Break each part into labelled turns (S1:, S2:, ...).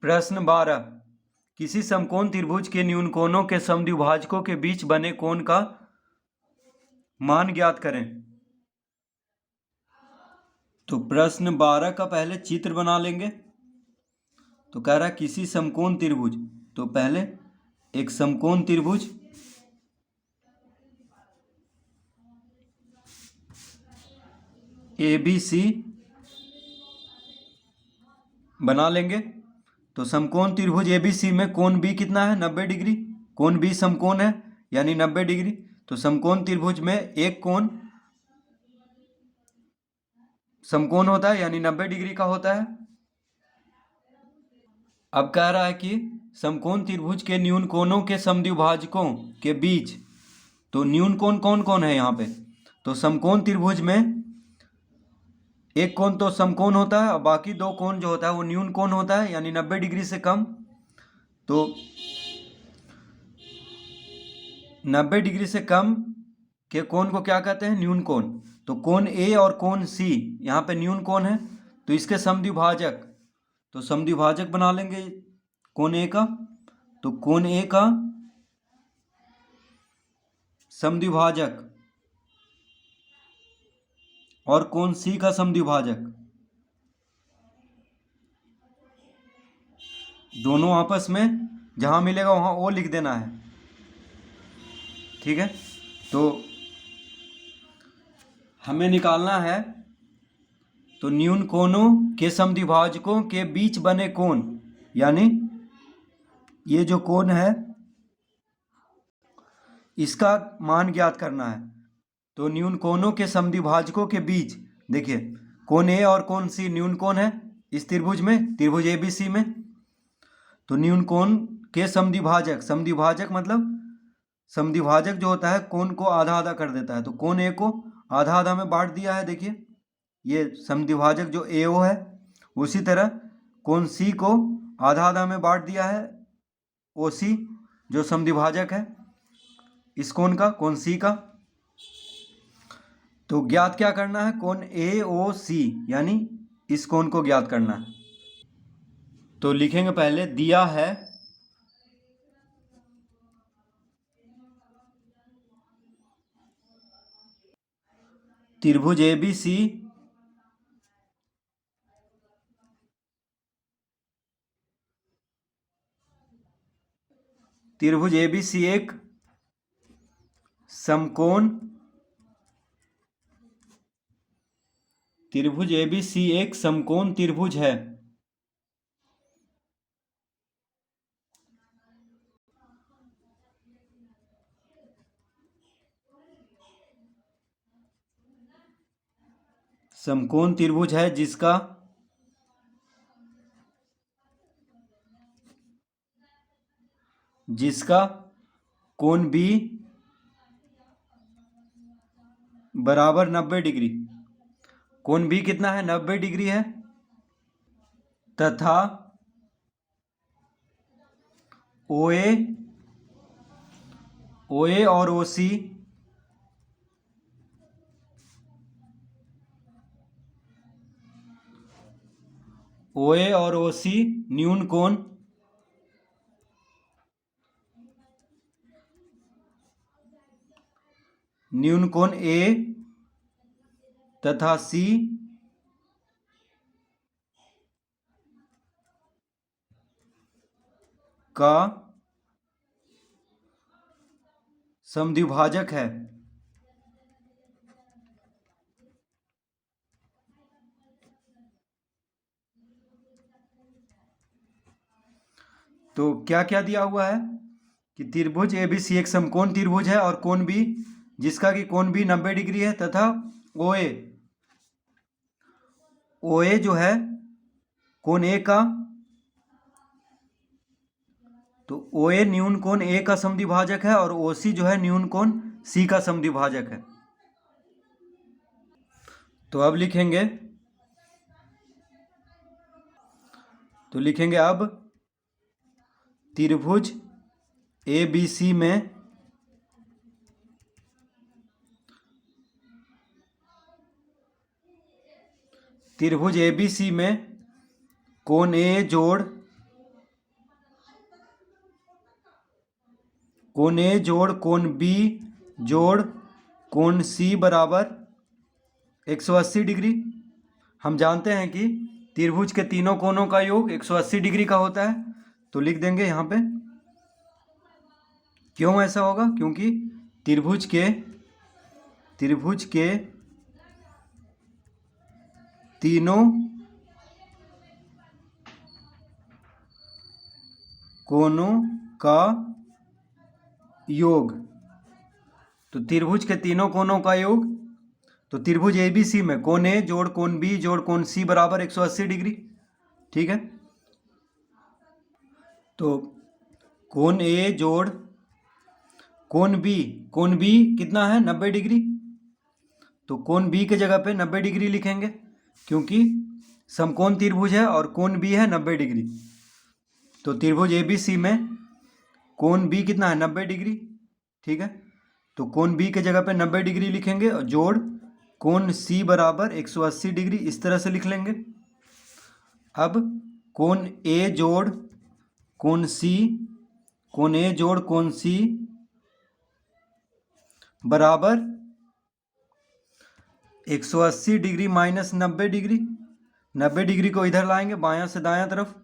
S1: प्रश्न 12। किसी समकोण त्रिभुज के न्यून कोणों के समद्विभाजकों के बीच बने कोण का मान ज्ञात करें। तो प्रश्न 12 का पहले चित्र बना लेंगे। तो कह रहा है किसी समकोण त्रिभुज, तो पहले एक समकोण त्रिभुज ABC बना लेंगे। तो समकोण त्रिभुज ABC में कोण B कितना है? 90 डिग्री। कोण B समकोण है यानी 90 डिग्री। तो समकोण त्रिभुज में एक कोण समकोण होता है यानी 90 डिग्री का होता है। अब कह रहा है कि समकोण त्रिभुज के न्यून कोणों के समद्विभाजकों के बीच, तो न्यून कोण कौन कौन है यहाँ पे? तो समकोण त्रिभुज में एक कोण तो समकोण होता है और बाकी दो कोण जो होता है वो न्यून कोण होता है यानी 90 डिग्री से कम। तो 90 डिग्री से कम के कोण को क्या कहते हैं? न्यून कोण। तो कोण A और कोण C यहाँ पे न्यून कोण है, तो इसके समद्विभाजक, तो समद्विभाजक बना लेंगे कोण A का। तो कोण A का समद्विभाजक और कोण C का समद्विभाजक दोनों आपस में जहां मिलेगा वहां O लिख देना है। ठीक है, तो हमें निकालना है तो न्यून कोणों के समद्विभाजकों के बीच बने कोण, यानी ये जो कोण है इसका मान ज्ञात करना है। तो न्यून कोणों के समद्विभाजकों के बीच, देखिए कोण A और कोण C न्यून कोण है इस त्रिभुज में, त्रिभुज ABC में। तो न्यून कोण के समद्विभाजक, समद्विभाजक मतलब समद्विभाजक जो होता है कोण को आधा आधा कर देता है। तो कोण A को आधा आधा में बांट दिया है, देखिए ये समद्विभाजक जो AO है। उसी तरह कोण C को आधा आधा में बांट दिया है OC, जो समद्विभाजक है इस कोण का, कोण C का। तो ज्ञात क्या करना है? कोण AOC यानी इस कोण को ज्ञात करना है। तो लिखेंगे पहले, दिया है त्रिभुज ABC एक समकोण, त्रिभुज ABC एक समकोण त्रिभुज है। समकोण त्रिभुज है जिसका कोण B बराबर 90 डिग्री। कोण B कितना है? 90 डिग्री है। तथा OA और OC न्यून कोण A तथा C का समद्विभाजक है। तो क्या क्या दिया हुआ है कि त्रिभुज ABC एक समकोण त्रिभुज है और कोण B जिसका कि कोण B 90 डिग्री है, तथा OA जो है कोण A का, तो OA न्यून कोण A का समद्विभाजक है और OC जो है न्यून कोण C का समद्विभाजक है। तो अब लिखेंगे, अब त्रिभुज ABC में कोण A जोड़ कोण ए जोड़ कोण बी जोड़ कोण सी बराबर 180 डिग्री। हम जानते हैं कि त्रिभुज के तीनों कोणों का योग 180 डिग्री का होता है, तो लिख देंगे यहाँ पे। क्यों ऐसा होगा? क्योंकि त्रिभुज के तीनों कोणों का योग, तो त्रिभुज के तीनों कोणों का योग, तो त्रिभुज एबीसी में कोण ए जोड़ कोण बी जोड़ कोण सी बराबर 180 डिग्री। ठीक है, तो कोण ए जोड़ कोण बी कितना है? 90 डिग्री। तो कोण बी के जगह पे 90 डिग्री लिखेंगे, क्योंकि समकोण त्रिभुज है और कोण बी है 90 डिग्री। तो त्रिभुज एबीसी में कोण बी कितना है? 90 डिग्री। ठीक है, तो कोण बी के जगह पे 90 डिग्री लिखेंगे और जोड़ कोण सी बराबर 180 डिग्री, इस तरह से लिख लेंगे। अब कोण ए जोड़ कोण सी, कोण ए जोड़ कोण सी बराबर 180 डिग्री माइनस 90 डिग्री। 90 डिग्री को इधर लाएंगे बायां से दायां तरफ,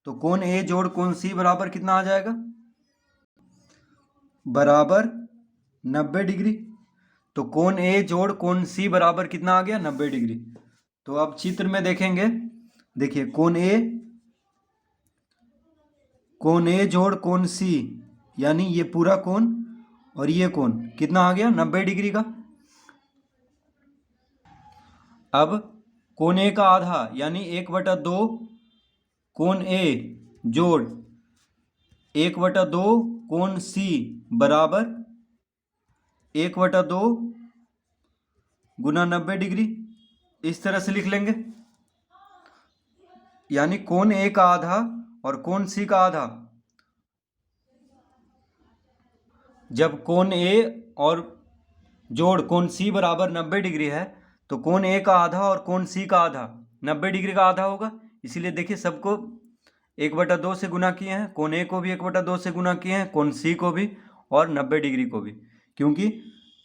S1: तो कोण ए जोड़ कोण सी बराबर कितना आ जाएगा? बराबर 90 डिग्री। तो कोण ए जोड़ कोण सी बराबर कितना आ गया? 90 डिग्री। तो अब चित्र में देखेंगे, देखिए कोण ए जोड़ कोण सी, यानी ये पूरा कोण और ये कोण कितना आ गया? 90 डिग्री का। अब कोण ए का आधा यानी 1/2 कोण ए जोड़ 1/2 कोण सी बराबर 1/2 गुना 90 डिग्री, इस तरह से लिख लेंगे। यानी कोण ए का आधा और कोण सी का आधा, जब कोण ए और जोड़ कोण सी बराबर 90 डिग्री है, तो कोण ए का आधा और कोण सी का आधा 90 डिग्री का आधा होगा। इसीलिए देखिए सबको 1/2 से गुना किए हैं, कोण ए को भी 1/2 से गुना किए हैं, कोण सी को भी और 90 डिग्री को भी, क्योंकि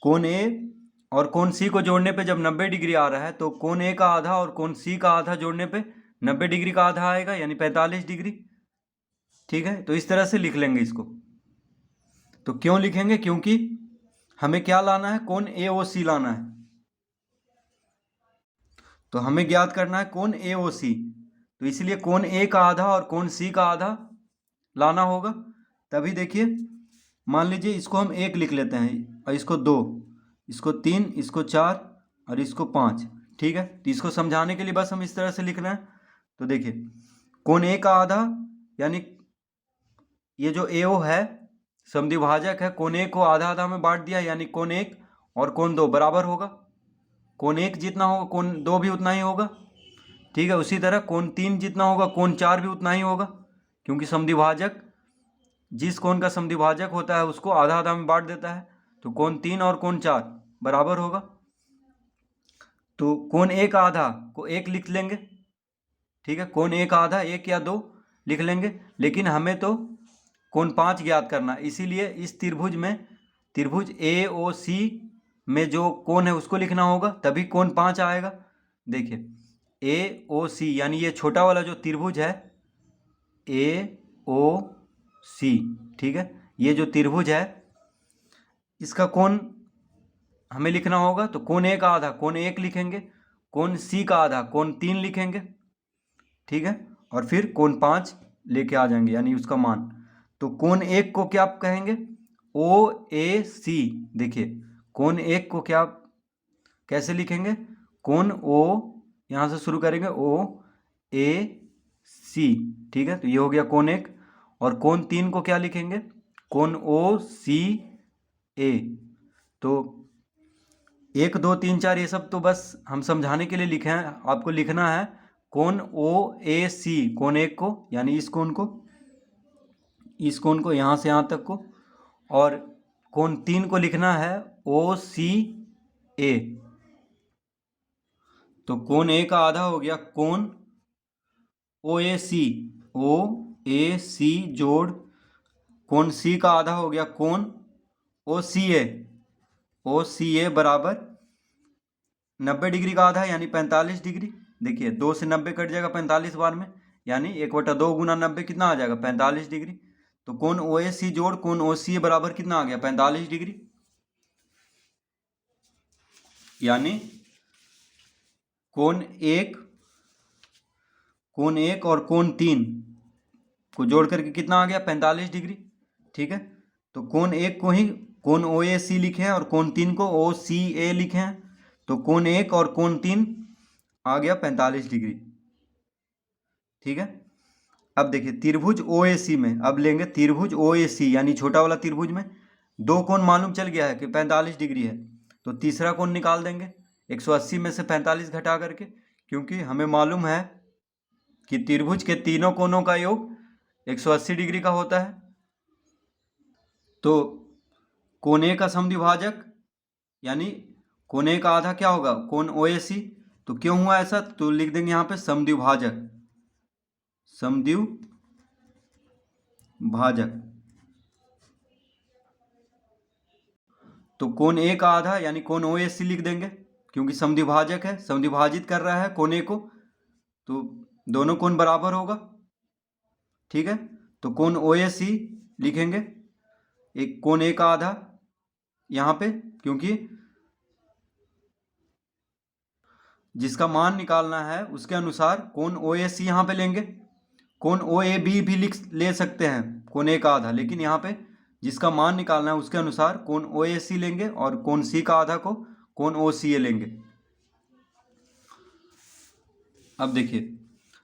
S1: कोण ए और कोण सी को जोड़ने पे जब 90 डिग्री आ रहा है, तो कोण ए का आधा और कोण सी का आधा जोड़ने पे 90 डिग्री का आधा आएगा, यानी 45 डिग्री। ठीक है, तो इस तरह से लिख लेंगे इसको। तो क्यों लिखेंगे? क्योंकि हमें क्या लाना है? कोण ए ओ सी लाना है। तो हमें ज्ञात करना है कोण ए ओ सी, तो इसलिए कोण ए का आधा और कोण सी का आधा लाना होगा। तभी देखिए, मान लीजिए इसको हम 1 लिख लेते हैं और इसको 2, इसको 3, इसको 4 और इसको 5। ठीक है, तो इसको समझाने के लिए बस हम इस तरह से लिख रहे हैं। तो देखिए कोण ए का आधा, यानी ये जो ए ओ है समद्विभाजक है, कोण ए को आधा आधा में बांट दिया, यानी कोण 1 और कोण 2 बराबर होगा। कोण 1 जितना होगा कोण 2 भी उतना ही होगा। ठीक है, उसी तरह कोण 3 जितना होगा कोण 4 भी उतना ही होगा, क्योंकि समद्विभाजक जिस कोण का समद्विभाजक होता है उसको आधा आधा में बांट देता है। तो कोण 3 और कोण 4 बराबर होगा। तो कोण ए का आधा को 1 लिख लेंगे। ठीक है, कोण ए का आधा 1 या 2 लिख लेंगे, लेकिन हमें तो कोण 5 ज्ञात करना है, इसीलिए इस त्रिभुज में त्रिभुज ए ओ सी में जो कोण है उसको लिखना होगा, तभी कोण 5 आएगा। देखिए ए ओ सी, यानी ये छोटा वाला जो त्रिभुज है ए ओ सी, ठीक है, ये जो त्रिभुज है इसका कोण हमें लिखना होगा। तो कोण ए का आधा कोण 1 लिखेंगे, कोण सी का आधा कोण 3 लिखेंगे। ठीक है, और फिर कोण 5 लेके आ जाएंगे, यानी उसका मान। तो कोण 1 को क्या कहेंगे? ओ ए सी। देखिए कोण 1 को क्या कैसे लिखेंगे? कोण ओ, यहाँ से शुरू करेंगे ओ ए सी। ठीक है, तो ये हो गया कोण 1। और कोण 3 को क्या लिखेंगे? कोण ओ सी ए। तो 1 2 3 4 ये सब तो बस हम समझाने के लिए लिखे हैं, आपको लिखना है कोण ओ ए सी, कोण 1 को यानी इस कोण को यहाँ से यहाँ तक को, और कोण 3 को लिखना है ओ सी ए। तो कोण ए का आधा हो गया कोण ओ ए सी जोड़ कोण सी का आधा हो गया कोण ओ सी ए बराबर 90 डिग्री का आधा यानी 45 डिग्री। देखिए 2 से 90 कट जाएगा 45 बार में, यानी 1/2 गुना 90 कितना आ जाएगा 45 डिग्री। तो कोण ओ ए सी जोड़ कोण ओ सी ए बराबर कितना आ गया 45 डिग्री। यानी कोण एक और कोण 3 को जोड़ करके कितना आ गया 45 डिग्री। ठीक है, तो कोण एक को ही कोण ओ ए सी लिखे हैं और कोण 3 को ओ सी ए लिखे हैं, तो कोण एक और कोण 3 आ गया 45 डिग्री। ठीक है, अब देखिए त्रिभुज ओ ए सी में अब लेंगे त्रिभुज ओ ए सी यानी छोटा वाला त्रिभुज में दो कोण मालूम चल गया है कि 45 डिग्री है, तो तीसरा कोण निकाल देंगे 180 में से 45 घटा करके, क्योंकि हमें मालूम है कि त्रिभुज के तीनों कोणों का योग 180 डिग्री का होता है। तो कोण ए का समद्विभाजक यानी कोण ए का आधा क्या होगा कोण ओ ए सी। तो क्यों हुआ ऐसा, तो लिख देंगे यहाँ पे समद्विभाजक तो कोण ए का आधा यानी कोण ओ ए सी लिख देंगे, क्योंकि समद्विभाजक है, समद्विभाजित कर रहा है कोण ए को, तो दोनों कोण बराबर होगा। ठीक है, तो कोण ओ ए सी लिखेंगे एक कोण ए का आधा यहाँ पे, क्योंकि जिसका मान निकालना है उसके अनुसार कोण ओ ए सी यहाँ पे लेंगे। कोण ओ ए बी भी ले सकते हैं कोण ए का आधा, लेकिन यहाँ पे जिसका मान निकालना है उसके अनुसार कोण ओ ए सी लेंगे और कोण सी का आधा को कोण ओ सी ए लेंगे। अब देखिए,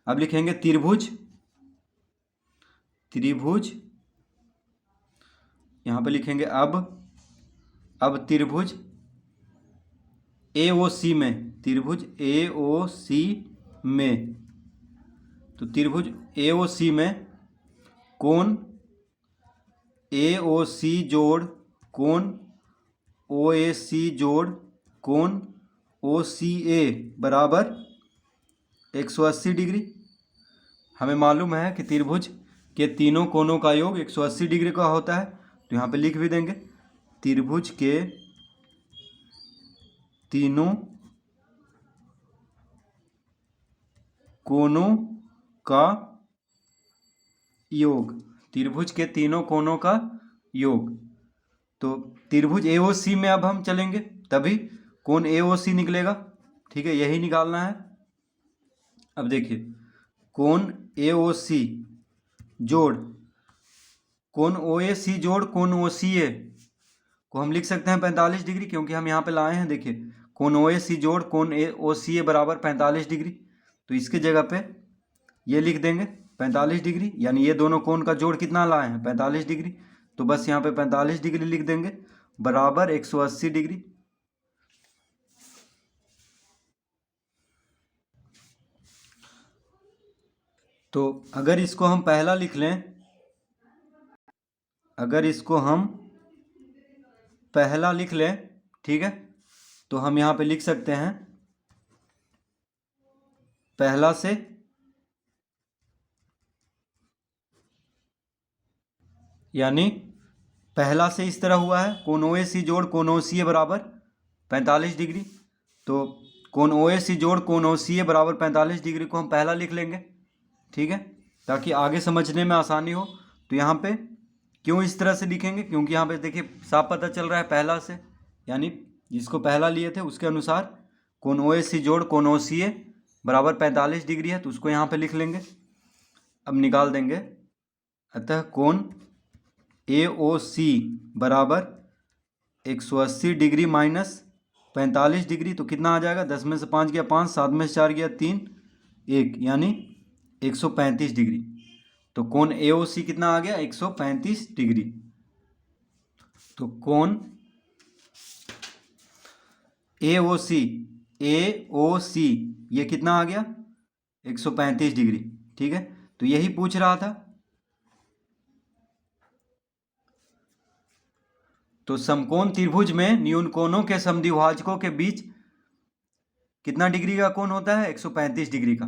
S1: अब लिखेंगे त्रिभुज यहाँ पे लिखेंगे अब त्रिभुज ए ओ सी में तो त्रिभुज ए ओ सी में कोण ए ओ सी जोड़ कोण ओ ए सी जोड़ कोण ओ सी ए बराबर 180 डिग्री। हमें मालूम है कि त्रिभुज के तीनों कोणों का योग 180 डिग्री का होता है, तो यहाँ पे लिख भी देंगे त्रिभुज के तीनों कोणों का योग, त्रिभुज के तीनों कोणों का योग। तो त्रिभुज ए ओ सी में अब हम चलेंगे तभी कोण ए ओ सी निकलेगा। ठीक है, यही निकालना है। अब देखिए कोण ए ओ सी जोड़ कोण ओ ए सी जोड़ कोण ओ सी ए को हम लिख सकते हैं 45 डिग्री, क्योंकि हम यहाँ पे लाए हैं। देखिए कोण ओ ए सी जोड़ कोण ए ओ सी ए बराबर 45 डिग्री, तो इसके जगह पे ये लिख देंगे 45 डिग्री, यानी ये दोनों कोण का जोड़ कितना लाए हैं 45 डिग्री, तो बस यहाँ पे 45 डिग्री लिख देंगे बराबर 180 डिग्री। तो अगर इसको हम पहला लिख लें, ठीक है, तो हम यहाँ पे लिख सकते हैं पहला से, यानी पहला से इस तरह हुआ है कोण ओ ए सी जोड़ कोण ओ सी ए बराबर 45 डिग्री, तो कोण ओ ए सी जोड़ कोण ओ सी ए बराबर 45 डिग्री को हम पहला लिख लेंगे। ठीक है, ताकि आगे समझने में आसानी हो। तो यहाँ पे क्यों इस तरह से लिखेंगे, क्योंकि यहाँ पे देखिए साफ पता चल रहा है पहला से, यानी जिसको पहला लिए थे उसके अनुसार कोण ओ ए सी जोड़ कोण ओ सी ए बराबर 45 डिग्री है, तो उसको यहाँ पे लिख लेंगे। अब निकाल देंगे, अतः कोण ए ओ सी बराबर 180 डिग्री माइनस 45 डिग्री, तो कितना आ जाएगा 10 में से 5 गया 5, 7 में से 4 गया 3, 1 यानी 135 डिग्री। तो कोण ए ओ सी कितना आ गया 135 डिग्री। तो कोण ए ओ सी ये कितना आ गया 135 डिग्री। ठीक है, तो यही पूछ रहा था। तो समकोण त्रिभुज में न्यून कोणों के समद्विभाजकों के बीच कितना डिग्री का कोण होता है 135 डिग्री का।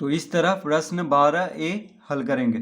S1: तो इस तरह प्रश्न 12A हल करेंगे।